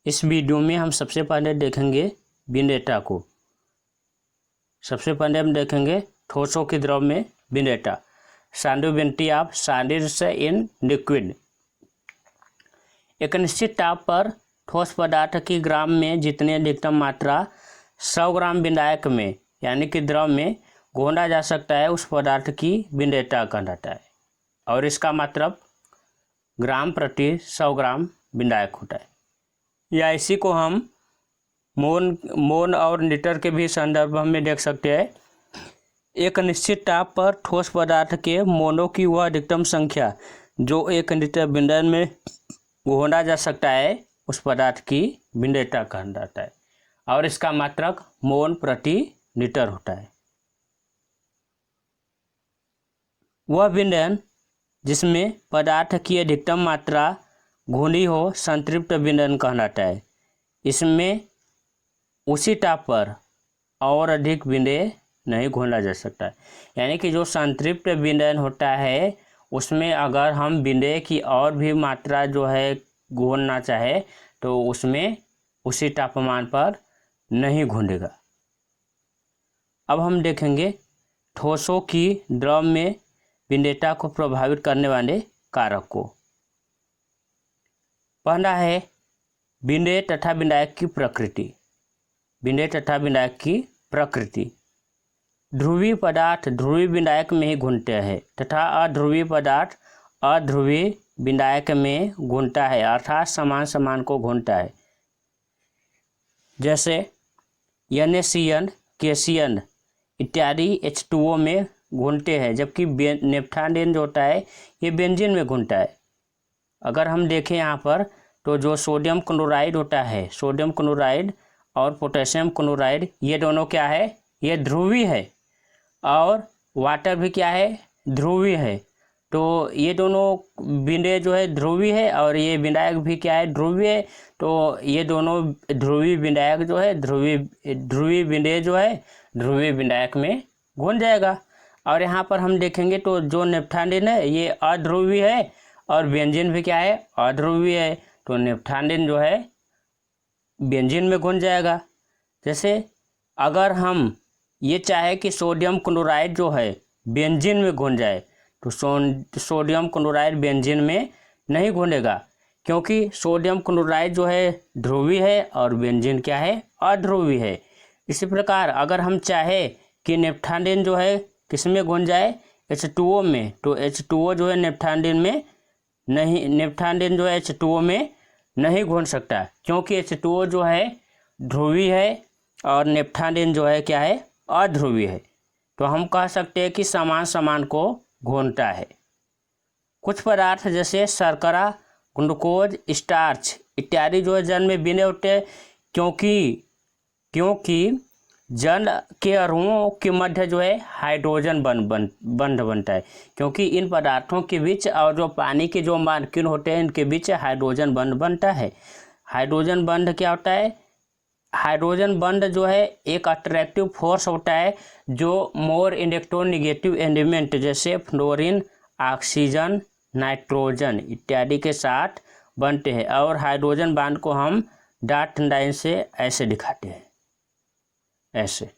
इस वीडियो में हम सबसे पहले देखेंगे बिंडेटा को। सबसे पहले हम देखेंगे ठोसों के द्रव में बिंडेटा, solubility of solids in liquid. एक निश्चित ताप पर ठोस पदार्थ की ग्राम में जितनी अधिकतम मात्रा 100 ग्राम बिंदायक में यानी कि द्रव में घोला जा सकता है उस पदार्थ की बिंडेटा कहलाता है, और इसका मतलब ग्राम प्रति 100 ग्राम बिंदायक होता है। या इसी को हम मोल और लीटर के भी संदर्भ में देख सकते हैं। एक निश्चित ताप पर ठोस पदार्थ के मोलों की वह अधिकतम संख्या जो 1 लीटर बिंदन में घोला जा सकता है उस पदार्थ की बिंडेटा कहा जाता है, और इसका मात्रक मोल प्रति लीटर होता है। वह बिंदन जिसमें पदार्थ की अधिकतम मात्रा घुली हो संतृप्त बिंदन कहलाता है। इसमें उसी ताप पर और अधिक बिंदे नहीं घोला जा सकता है, यानी कि जो संतृप्त बिंदन होता है उसमें अगर हम बिंदे की और भी मात्रा जो है घोलना चाहे तो उसमें उसी तापमान पर नहीं घुलेगा। अब हम देखेंगे ठोसों की द्रव में बिंडेटा को प्रभावित करने वाले कारक को। पहला है बिंदे तथा बिंदायक की प्रकृति। बिंदे तथा बिंदायक की प्रकृति। ध्रुवीय पदार्थ ध्रुवीय बिंदायक में ही घूमते हैं तथा अध्रुवीय पदार्थ अध्रुवीय बिंदायक में घूमता है, अर्थात समान समान को घूमता है। जैसे NaCN, KCN इत्यादि H2O में घूमते हैं, जबकि नेफ्थालीन जो होता है ये बेंजीन में घूमता है। अगर हम देखें यहाँ पर तो जो सोडियम क्लोराइड होता है, सोडियम क्लोराइड और पोटेशियम क्लोराइड, ये दोनों क्या है, ये ध्रुवीय है, और वाटर भी क्या है, ध्रुवीय है। तो ये दोनों बिंदे जो है ध्रुवीय है और ये बिंदायक भी क्या है, ध्रुवीय है। तो ये दोनों ध्रुवीय बिंदायक जो है ध्रुवीय बिंदे जो है ध्रुवीय बिंदायक में घुल जाएगा। और यहाँ पर हम देखेंगे तो जो नेफ्थालीन है ये अध्रुवीय है और बेंजीन भी क्या है, अध्रुवीय है। तो नेफ्थालीन जो है बेंजीन में घुल जाएगा। जैसे अगर हम ये चाहे कि सोडियम क्लोराइड जो है बेंजीन में घुल जाए तो सोडियम क्लोराइड बेंजीन में नहीं घुलेगा, क्योंकि सोडियम क्लोराइड जो है ध्रुवीय है और बेंजीन क्या है, अध्रुवीय है। इसी प्रकार अगर हम चाहे कि नेफ्थालीन जो है किस में घुल जाए, H2O में, तो H2O जो है नेफ्थालीन में नहीं, नेफ्थालीन जो है H2O में नहीं घुल सकता, क्योंकि H2O जो है ध्रुवीय है और नेफ्थालीन जो है क्या है, अध्रुवीय है। तो हम कह सकते हैं कि समान समान को घूमता है। कुछ पदार्थ जैसे शर्करा, ग्लूकोज, स्टार्च इत्यादि जो है जल में बिने होते हैं, क्योंकि जल के अणुओं के मध्य जो है हाइड्रोजन बंध बनता है, क्योंकि इन पदार्थों के बीच और जो पानी के जो मॉलिक्यूल होते हैं इनके बीच हाइड्रोजन बंध बनता है। हाइड्रोजन बंध क्या होता है, हाइड्रोजन बंध जो है एक अट्रैक्टिव फोर्स होता है जो मोर इलेक्ट्रोनेगेटिव एलिमेंट जैसे फ्लोरीन, ऑक्सीजन, नाइट्रोजन इत्यादि के साथ बनते हैं। और हाइड्रोजन बॉन्ड को हम डॉट लाइन से ऐसे दिखाते हैं, ऐसे।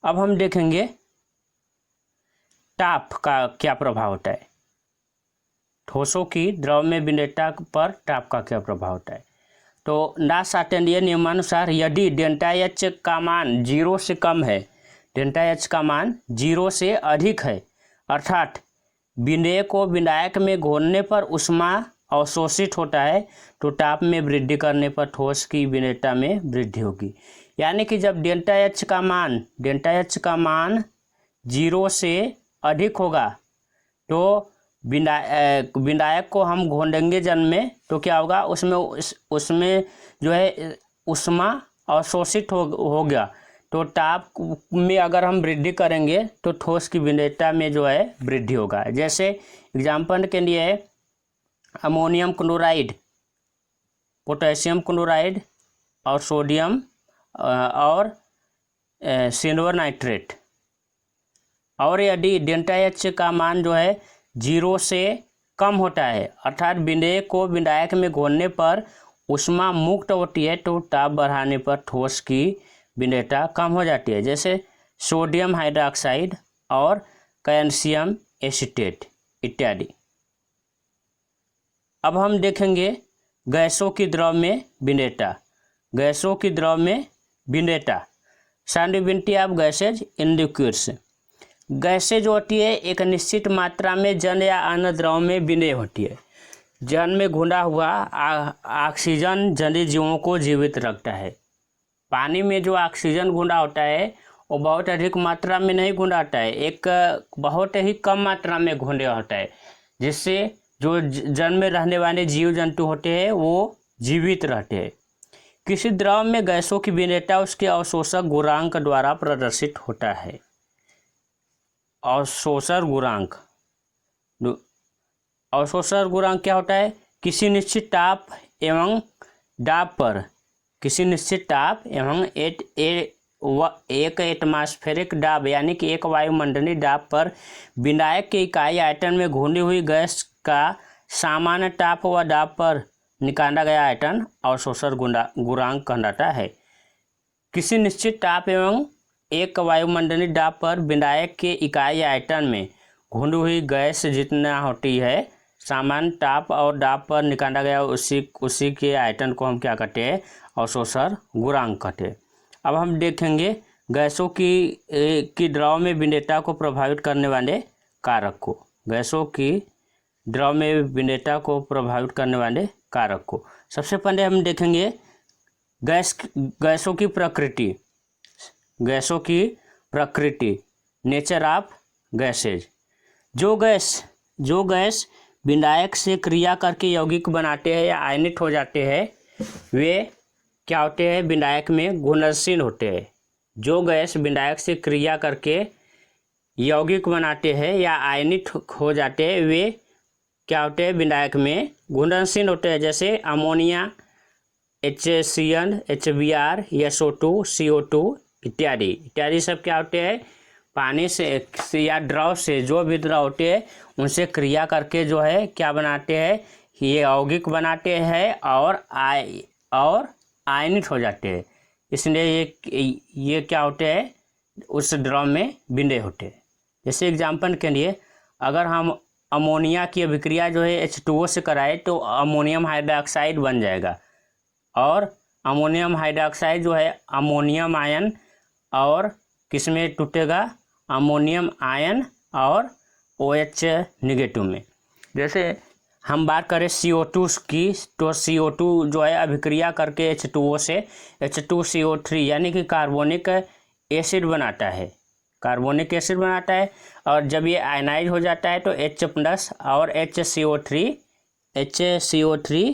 अब हम देखेंगे ताप का क्या प्रभाव होता है। ठोसों की द्रव में बिंडेटा पर ताप का क्या प्रभाव होता है। तो नासाटेंडीय नियमानुसार यदि डेल्टा H का मान 0 से कम है, डेल्टा H का मान 0 से अधिक है, अर्थात बिंदे को बिंदायक में घोलने पर ऊष्मा अवशोषित होता है, तो ताप में वृद्धि करने पर ठोस की बिंडेटा में वृद्धि होगी। यानी कि जब डेल्टा H का मान 0 से अधिक होगा तो बिंदायक को हम घोलेंगे जल में, तो क्या होगा, उसमें जो है ऊष्मा अवशोषित हो गया। तो ताप में अगर हम वृद्धि करेंगे तो ठोस की बिंडेटा में जो है वृद्धि होगा। जैसे एग्जाम्पल के लिए अमोनियम क्लोराइड, पोटेशियम क्लोराइड और सोडियम और सिल्वर नाइट्रेट। और यदि डेल्टा H का मान जो है 0 से कम होता है, अर्थात विंडेय को विंडायक में घोलने पर ऊष्मा मुक्त होती है, तो ताप बढ़ाने पर ठोस की विंडेयता कम हो जाती है, जैसे सोडियम हाइड्रोक्साइड और कैल्शियम एसीटेट इत्यादि। अब हम देखेंगे गैसों की द्रव में विंडेयता। गैसों की द्रव में विंडेयता, solubility of gases in liquids. Gases होती है एक निश्चित मात्रा में जल या अन्य द्रव में विंडेय होती है। जल में घुला हुआ ऑक्सीजन जलीय जीवों को जीवित रखता है। पानी में जो ऑक्सीजन घुला होता है वो बहुत अधिक मात्रा में नहीं घुला होता है, एक बहुत ही कम मात्रा में घुला होता है, जिससे जो जल में रहने वाले जीव जंतु होते हैं वो जीवित रहते हैं। किसी द्रव में गैसों की विंडेयता उसके अवशोषक गुणांक द्वारा प्रदर्शित होता है। अवशोषण गुणांक, अवशोषण गुणांक क्या होता है? किसी निश्चित ताप एवं दाब पर, किसी निश्चित ताप एवं एक एटमॉस्फेरिक दाब यानी कि एक वायुमंडलीय दाब पर विंडायक के इकाई आयतन में घुली हुई गैस का सामान्य ताप व दाब पर निकाला गया आयतन अवशोषण गुणांक कहलाता है। किसी निश्चित ताप एवं एक वायुमंडलीय दाब पर विंडायक के इकाई आयतन में घुली हुई गैस जितना होती है, सामान्य ताप और दाब पर निकाला गया उसी के आयतन को हम क्या कहते हैं? अवशोषण गुणांक कहते हैं। अब हम देखेंगे गैसों की द्रव में विंडेयता को प्रभावित करने वाले कारक को। गैसों की द्रव में विंडेयता को प्रभावित करने वाले कारक को सबसे पहले हम देखेंगे गैसों की प्रकृति। गैसों की प्रकृति, नेचर ऑफ गैसेज। जो गैस विंडायक से क्रिया करके यौगिक बनाते हैं या आयनित हो जाते हैं, वे क्या होते हैं? विंडायक में घुलनशील होते हैं। जो गैस विंडायक से क्रिया करके यौगिक बनाते हैं या आयनित हो जाते हैं, वे क्या होते हैं? विंडायक में घुलनशील होते हैं, जैसे ammonia, HCl, HBr, SO2, CO2 इत्यादि सब क्या होते हैं? पानी से या द्रव से, जो भी द्रव होते हैं उनसे क्रिया करके जो है क्या बनाते हैं? ये यौगिक बनाते हैं और आयनित हो जाते हैं। इसलिए ये क्या होते हैं? उस द्रव में विंडेय होते हैं। जैसे एग्जाम्पल के लिए अगर हम अमोनिया की अभिक्रिया जो है H2O से कराए तो अमोनियम हाइड्रोक्साइड बन जाएगा, और अमोनियम हाइड्रोक्साइड जो है अमोनियम आयन और किस में टूटेगा? अमोनियम आयन और OH निगेटिव में। जैसे हम बात करें CO2 की, तो CO2 जो है अभिक्रिया करके H2O से H2CO3 यानी कि कार्बोनिक एसिड बनाता है, कार्बोनिक एसिड बनाता है, और जब ये आयनाइज हो जाता है तो H+ और HCO3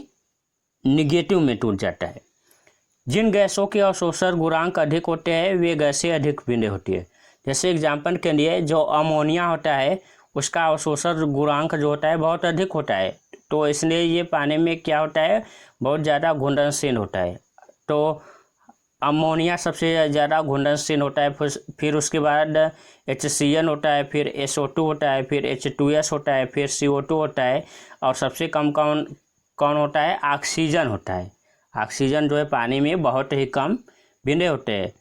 निगेटिव में टूट जाता है। जिन गैसों के अवशोषण गुणांक अधिक होते हैं वे गैसें अधिक विंडेय होती है। जैसे एग्जाम्पल के लिए जो अमोनिया होता है उसका अवशोषण गुणांक जो होता है बहुत अधिक होता है, तो इसलिए ये पानी में क्या होता है? बहुत ज़्यादा घुलनशील होता है। तो अमोनिया सबसे ज़्यादा घुलनशील होता है, फिर उसके बाद HCl होता है, फिर SO2 होता है, फिर H2S होता है, फिर CO2 होता है, और सबसे कम कौन होता है? ऑक्सीजन होता है। ऑक्सीजन जो है पानी में बहुत ही कम विंडेय होते हैं।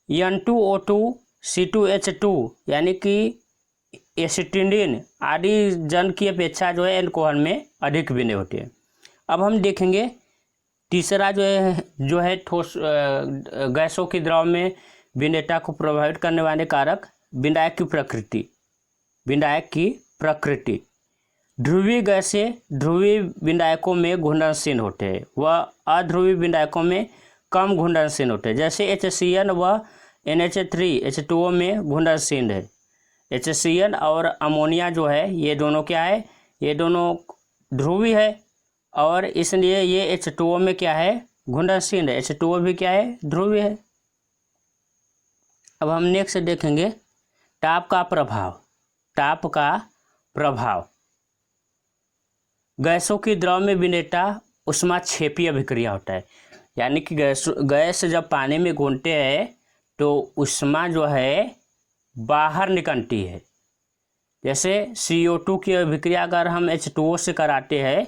N2O2, C2H2 यानी कि एसिटिलीन आदि जल की अपेक्षा जो है एल्कोहल में अधिक विंडेय होते हैं। अब हम देखेंगे तीसरा जो है ठोस गैसों की द्रव में विंडेयता को प्रभावित करने वाले कारक, विंडायक की प्रकृति। विंडायक की प्रकृति, ध्रुवीय गैसें ध्रुवीय विंडायकों में घुलनशील होते हैं, वह अध्रुवीय विंडायकों में कम घुलनशील होते हैं। जैसे HCl व NH3 H2O में घुलनशील है। HCl और अमोनिया जो है ये दोनों क्या है? ये दोनों ध्रुवीय है, और इसलिए ये H2O में क्या है? घुलनशील है। H2O भी क्या है? ध्रुवीय है। अब हम नेक्स्ट देखेंगे ताप का प्रभाव। ताप का प्रभाव, गैसों की द्रव में विंडेयता ऊष्माक्षेपीय अभिक्रिया होता है, यानी कि गैस जब पानी में घुलते हैं तो ऊष्मा जो है बाहर निकलती है। जैसे CO2 की अभिक्रिया अगर हम H2O से कराते हैं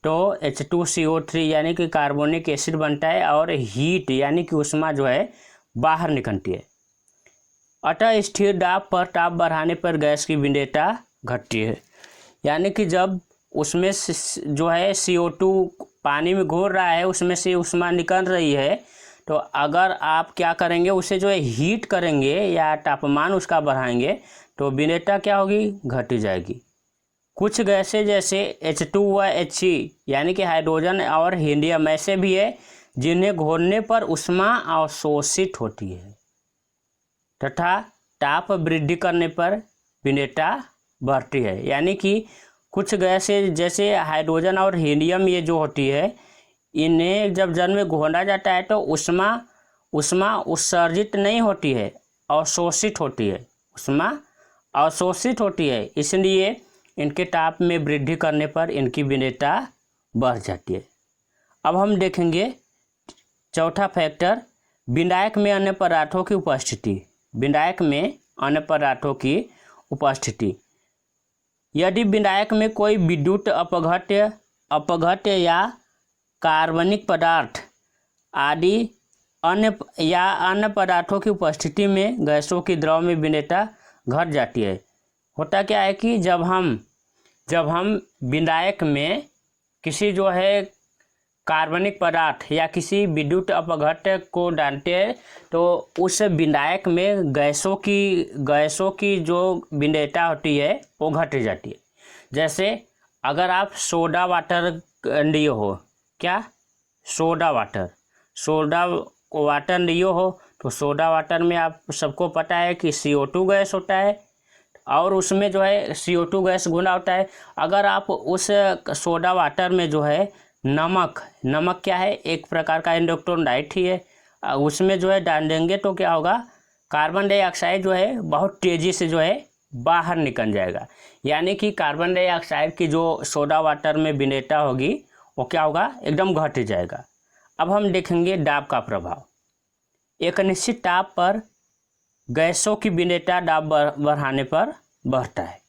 तो H2CO3 यानी कि कार्बोनिक एसिड बनता है और हीट यानी कि ऊष्मा जो है बाहर निकलती है। अतः स्थिर दाब पर ताप बढ़ाने पर गैस की विंडयता घटती है। यानी कि जब उसमें जो है CO2 पानी में घोल रहा है, उसमें से ऊष्मा निकल रही है, तो अगर आप क्या करेंगे, उसे जो है हीट करेंगे या तापमान उसका बढ़ाएंगे तो विंडयता क्या होगी, घट जाएगी। कुछ गैसें जैसे H2 व He यानी कि हाइड्रोजन और हीलियम ऐसे भी है जिन्हें घोलने पर ऊष्मा अवशोषित होती है तथा ताप वृद्धि करने पर विंडयता बढ़ती है। यानी कि कुछ गैसें जैसे हाइड्रोजन और हीलियम ये जो होती है, इन्हें जब जल में घोला जाता है तो ऊष्मा उत्सर्जित नहीं होती है, अवशोषित होती है। ऊष्मा अवशोषित होती है, इसलिए इनके ताप में वृद्धि करने पर इनकी विंडयता बढ़ जाती है। अब हम देखेंगे चौथा फैक्टर, विंडायक में अन्य पदार्थों की उपस्थिति। विंडायक में अन्य पदार्थों की उपस्थिति। यदि विंडायक में कोई विद्युत अपघट्य या कार्बनिक पदार्थ आदि अन्य पदार्थों की उपस्थिति में गैसों की द्रव में विंडयता घट जाती है। होता क्या है कि जब हम विंडायक में किसी जो है कार्बनिक पदार्थ या किसी विद्युत अपघट्य को डालते हैं तो उस विंडायक में गैसों की जो विंडयता होती है वो घट जाती है। जैसे अगर आप सोडा वाटर लिए हो, क्या सोडा वाटर लिए हो, तो सोडा वाटर में आप सबको पता है कि CO2 गैस होता है और उसमें जो है CO2 गैस घुला होता है। अगर आप उस सोडा वाटर में जो है नमक क्या है, एक प्रकार का इलेक्ट्रोलाइट ही है, उसमें जो है डाल देंगे तो क्या होगा, कार्बन डाइऑक्साइड जो है बहुत तेज़ी से जो है बाहर निकल जाएगा। यानी कि कार्बन डाइऑक्साइड की जो सोडा वाटर में विंडयता होगी वो क्या होगा, एकदम घट जाएगा। अब हम देखेंगे दाब का प्रभाव। एक निश्चित ताप पर गैसों की विंडयता दाब बढ़ाने पर बढ़ता है।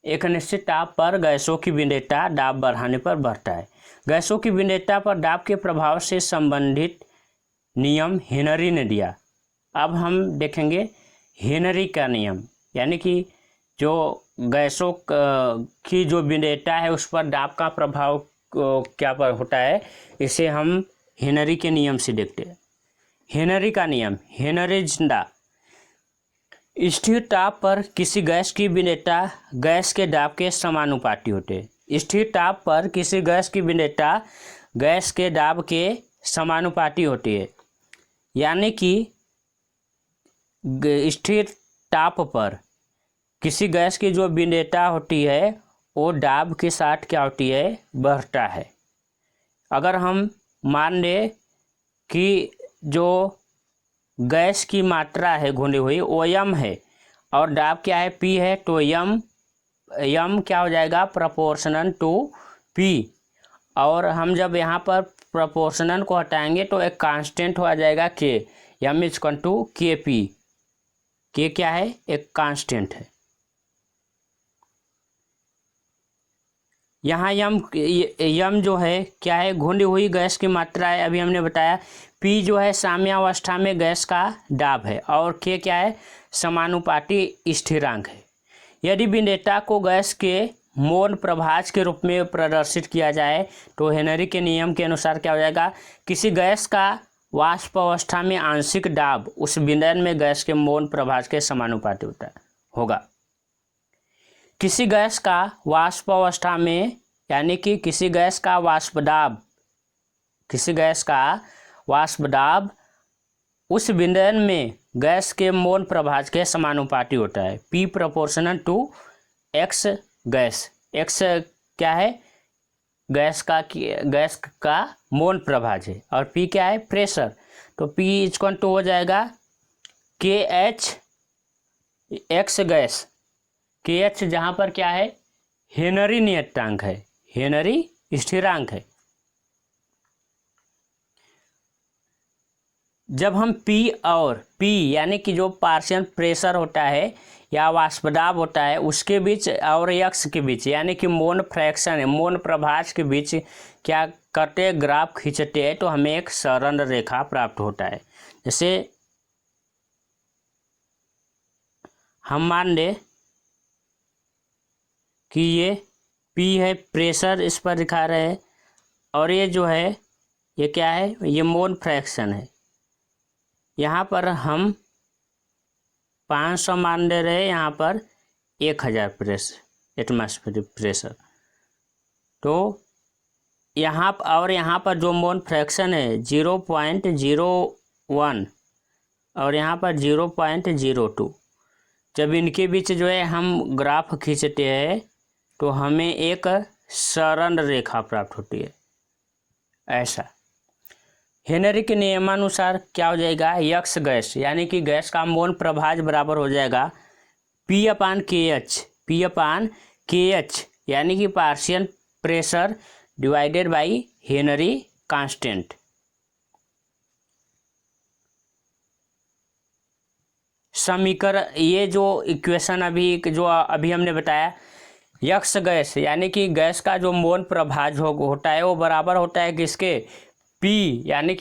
एक निश्चित ताप पर गैसों की विंडयता दाब बढ़ाने पर बढ़ता है। गैसों की विंडयता पर दाब के प्रभाव से संबंधित नियम हेनरी ने दिया। अब हम देखेंगे हेनरी का नियम, यानी कि जो गैसों की जो विंडयता है उस पर दाब का प्रभाव क्या पर होता है, इसे हम हेनरी के नियम से देखते हैं। हेनरी का नियम, हेनरीज लॉ। स्थिर ताप पर किसी गैस की विंडयता गैस के दाब के समानुपाती होते हैं। स्थिर ताप पर किसी गैस की विंडयता गैस के दाब के समानुपाती होती है। यानी कि स्थिर ताप पर किसी गैस की जो विंडयता होती है वो दाब के साथ क्या होती है, बढ़ता है। अगर हम मान लें कि जो गैस की मात्रा है घुली हुई वो m है और दाब क्या है, P है, तो m क्या हो जाएगा, प्रोपोर्शनल टू P। और हम जब यहाँ पर प्रोपोर्शनल को हटाएंगे तो एक कांस्टेंट हो जाएगा K, m equal to KP। K क्या है, एक कांस्टेंट है। यहाँ यम जो है क्या है, घुली हुई गैस की मात्रा है। अभी हमने बताया P जो है साम्यावस्था में गैस का दाब है और K क्या है, समानुपाती स्थिरांक है। यदि विंडयता को गैस के मोल प्रभाज के रूप में प्रदर्शित किया जाए तो हेनरी के नियम के अनुसार क्या हो जाएगा, किसी गैस का वाष्प अवस्था में आंशिक दाब उस विलयन में गैस के मोल प्रभाज के समानुपाती होगा। किसी गैस का वाष्प अवस्था में, यानी कि किसी गैस का वाष्प दाब उस विलयन में गैस के मोल प्रभाज के समानुपाती होता है। P proportional to X gas. X क्या है, गैस का मोल प्रभाज है और P क्या है, प्रेशर। तो P इक्वल टू हो जाएगा KH X गैस। KH जहाँ पर क्या है, हेनरी नियतांक है, हेनरी स्थिरांक है। जब हम P यानी कि जो पार्शियल प्रेशर होता है या वाष्पदाब होता है उसके बीच और यक्स के बीच, यानी कि मौन फ्रैक्शन है, मौन प्रभाज के बीच क्या करते ग्राफ खींचते हैं तो हमें एक सरल रेखा प्राप्त होता है। जैसे हम मान लें कि ये P है, प्रेशर इस पर दिखा रहे हैं, और ये जो है ये क्या है, ये मोल फ्रैक्शन है। यहाँ पर हम 500 मान ले रहे हैं, यहाँ पर 1000 प्रेशर, एटमॉस्फेरिक प्रेशर। तो यहाँ और यहाँ पर जो मोल फ्रैक्शन है 0.01 और यहाँ पर 0.02। जब इनके बीच जो है हम ग्राफ खींचते हैं तो हमें एक सरल रेखा प्राप्त होती है। ऐसा हेनरी के नियमानुसार क्या हो जाएगा, यक्स गैस यानी कि गैस का मोल प्रभाज बराबर हो जाएगा P/KH यानी कि partial pressure divided by Henry constant. समीकरण, ये जो इक्वेशन अभी हमने बताया, यक्स गैस यानी कि गैस का जो मोल प्रभाज होता है वो बराबर होता है किसके, P यानी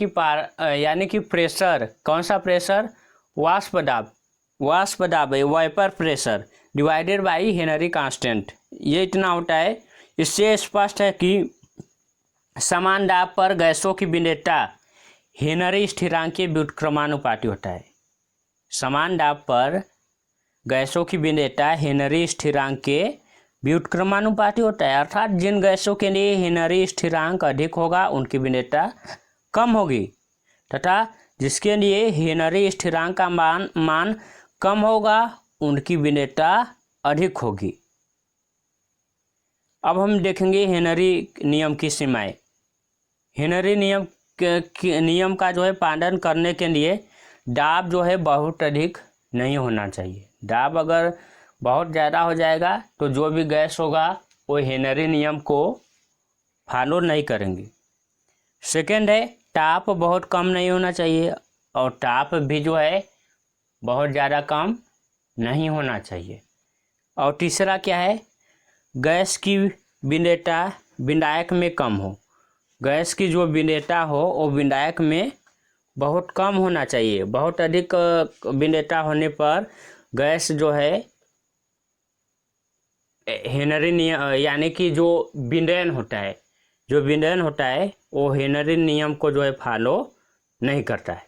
कि प्रेशर, कौन सा प्रेशर, वाष्पदाब है, vapour pressure divided by Henry constant. ये इतना होता है। इससे स्पष्ट है कि समान दाब पर गैसों की विनेयता हेनरी स्थिरांक के व्युत्क्रमानुपाती होता है। समान दाब पर गैसों की विनेयता हेनरी स्थिरांक के व्युत्क्रमानुपाती होता है, अर्थात जिन गैसों के लिए हेनरी स्थिरांक अधिक होगा उनकी विनेयता कम होगी, तथा जिसके लिए हेनरी स्थिरांक का मान कम होगा उनकी विनेयता अधिक होगी। अब हम देखेंगे हेनरी नियम की सीमाएं। हेनरी नियम का जो है पालन करने के लिए दाब जो है बहुत अधिक नहीं होना चाहिए। दाब अगर बहुत ज़्यादा हो जाएगा तो जो भी गैस होगा वो हेनरी नियम को फॉलो नहीं करेंगे। सेकेंड है, ताप बहुत कम नहीं होना चाहिए और ताप भी जो है बहुत ज़्यादा कम नहीं होना चाहिए। और तीसरा क्या है, गैस की विनेयता विनायक में कम हो। गैस की जो विनेयता हो वो विनायक में बहुत कम होना चाहिए। बहुत अधिक विनेयता होने पर गैस जो है हेनरी नियम यानी कि जो विंडयन होता है वो हेनरी नियम को जो है फॉलो नहीं करता है।